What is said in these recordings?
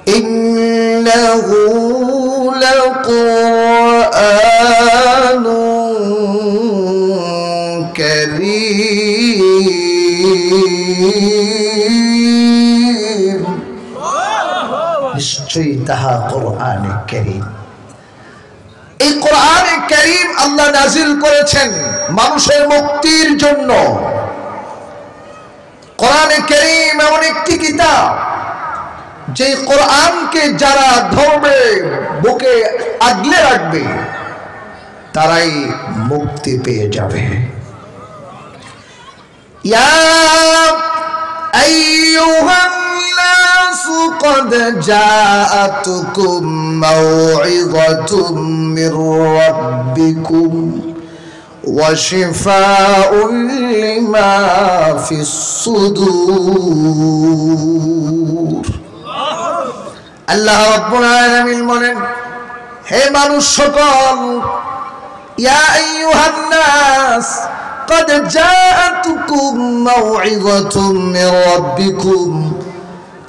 ইন্নাহু লাকুরআনুন কারীম, নিশ্চয়ই তাহা কোরআনে কারীম। এই কোরআনে কারীম আল্লাহ নাজিল করেছেন মানুষের মুক্তির জন্য। কোরআনে কারীম এমন একটি কিতাব যে কোরআনকে যারা ধরবে, বুকে আগলে রাখবে, তারাই মুক্তি পেয়ে যাবে। ইয়া আইয়ুহান নাসু ক্বাদ জাআতুকুম মাউইযাতুম মির রাব্বিকুম ওয়া শিফাউন লিমা ফিস সুদূর। আল্লাহ রাব্বুল আলামিন বলেন, হে মানুষ সকল, ইয়া আইয়ুহান নাস ক্বাদ জাআতুকুম মাউইযাতুম মির রাব্বিকুম,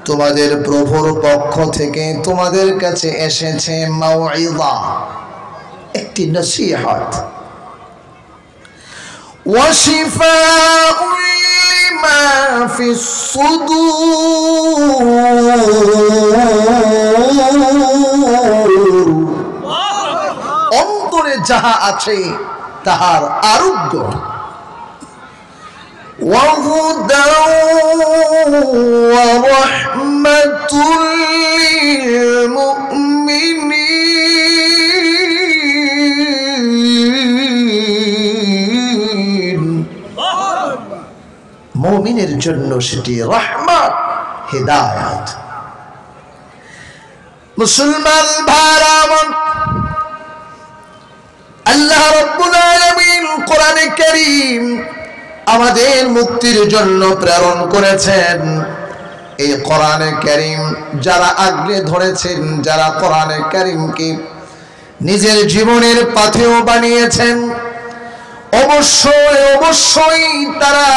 তোমাদের প্রভুর পক্ষ থেকে তোমাদের কাছে এসেছে মাউইযা, একটি নসিহত, ওয়া শিফাউন লিমা ফিস সুদূর, অন্তরে যাহা আছে তাহার আরোগ্য, ওয়া হুদা ওয়া রাহমাতুল লিল মুমিনিন, মুমিনের জন্য সেটি রহমত, হিদায়াত। মুসলমান ভাইরা, আল্লাহ রাব্বুল আলামিন কোরআনে কারীম আমাদের মুক্তির জন্য প্রেরণ করেছেন। এই কোরআনে কারীম যারা আগলে ধরেছেন, যারা কোরআনে কারীমকে নিজের জীবনের পাথেয় বানিয়েছেন, অবশ্যই অবশ্যই তারা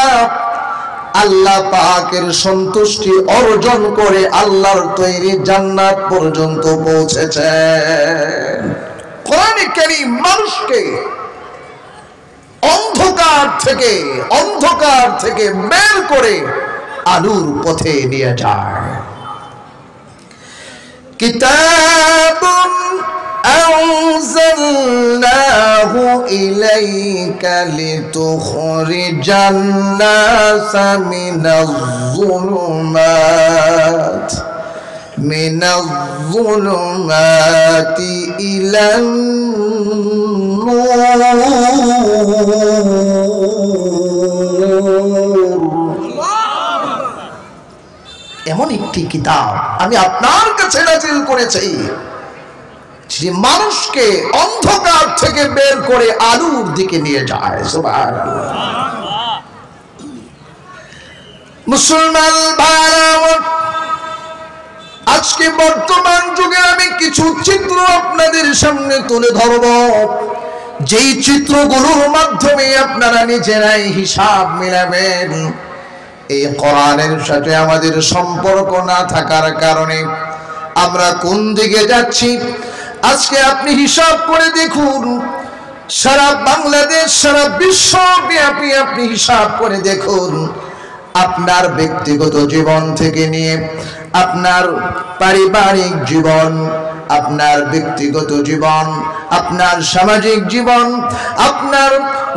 আল্লাহ পাকের সন্তুষ্টি অর্জন করে আল্লাহর তৈরি জান্নাত পর্যন্ত পৌঁছেছেন। কোরআনে কারীম মানুষকে অন্ধকার থেকে বের করে আলোর পথে নিয়ে যায়। কিতাবুন আনজালনাহু ইলাইকা লিতুখরিজান নাসা মিনাজ-যুলুমাতি ইলান নূর। এমন একটি কিতাব আমি আপনার কাছে নাযিল করেছি যে মানুষকে অন্ধকার থেকে বের করে আলোর দিকে নিয়ে যায়। সুবহানাল্লাহ। মুসলমান ভাইরা, আজকে বর্তমান যুগে আমি কিছু চিত্র আপনাদের সামনে তুলে ধরব, যেই চিত্রগুলোর মাধ্যমে আপনারা নিজেরাই হিসাব মিলাবেন। এই কোরআনের সাথে আমাদের সম্পর্ক না থাকার কারণে আমরা কোন দিকে যাচ্ছি আজকে আপনি হিসাব করে দেখুন। সারা বাংলাদেশ, সারা বিশ্বব্যাপী আপনি হিসাব করে দেখুন। আপনার ব্যক্তিগত জীবন থেকে নিয়ে আপনার পারিবারিক জীবন, আপনার ব্যক্তিগত জীবন, আপনার সামাজিক জীবন, আপনার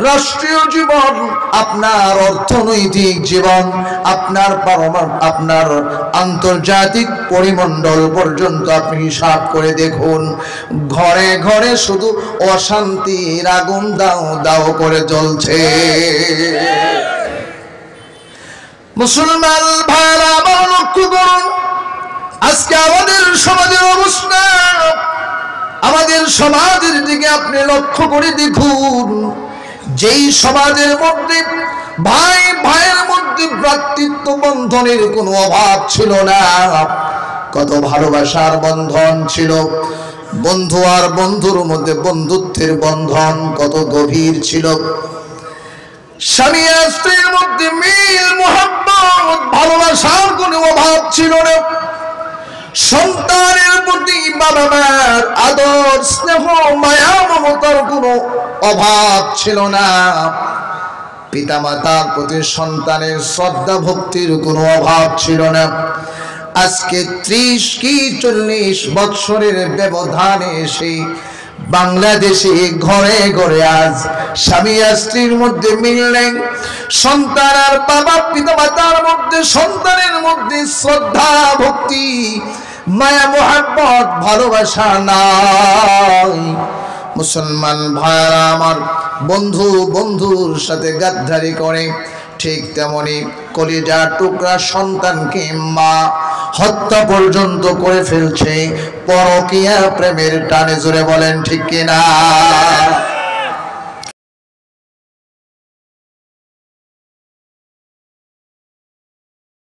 রাষ্ট্রীয় জীবন, আপনার অর্থনৈতিক জীবন, আপনার আন্তর্জাতিক পরিমণ্ডল পর্যন্ত আপনি হিসাব করে দেখুন। ঘরে ঘরে শুধু অশান্তির আগুন দাও দাও করে জ্বলছে। মুসলমান ভাইরা আমার লক্ষ্য করুন, আজকে আমাদের সমাজের অবস্থা, আমাদের সমাজের দিকে আপনি লক্ষ্য করে দেখুন। যেই সমাজের মধ্যে ভাই ভাইয়ের মধ্যে ভ্রাতৃত্ব বন্ধনের কোনো অভাব ছিল না, কত ভালোবাসার বন্ধন ছিল, বন্ধু আর বন্ধুর মধ্যে বন্ধুত্বের বন্ধন কত গভীর ছিল, স্বামী আর স্ত্রীর মধ্যে মিল মুহাব্বত ভালোবাসার কোনো অভাব ছিল না, সন্তান প্রতি বাবা মার আদর স্নেহ মায়া মমতার কোনো অভাব ছিল না, পিতামাতার প্রতি সন্তানের শ্রদ্ধা ভক্তির কোনো অভাব ছিল না। আজকে 30 কি 40 বৎসরের ব্যবধানে সেই বাংলাদেশে ঘরে ঘরে আজ স্বামী আর স্ত্রীর মধ্যে মিল নেই, সন্তান আর বাবা পিতামাতার মধ্যে সন্তানের মধ্যে শ্রদ্ধা ভক্তি মায়া মোহাব্বত ভালোবাসা নাই। মুসলমান ভাইরা আমার, বন্ধু বন্ধুর সাথে গাদ্দারি করে, ঠিক তেমনি কলিজার টুকরা সন্তানকে মা হত্যা পর্যন্ত করে ফেলছে পরকীয়া প্রেমের টানে। জোরে বলেন ঠিক কিনা?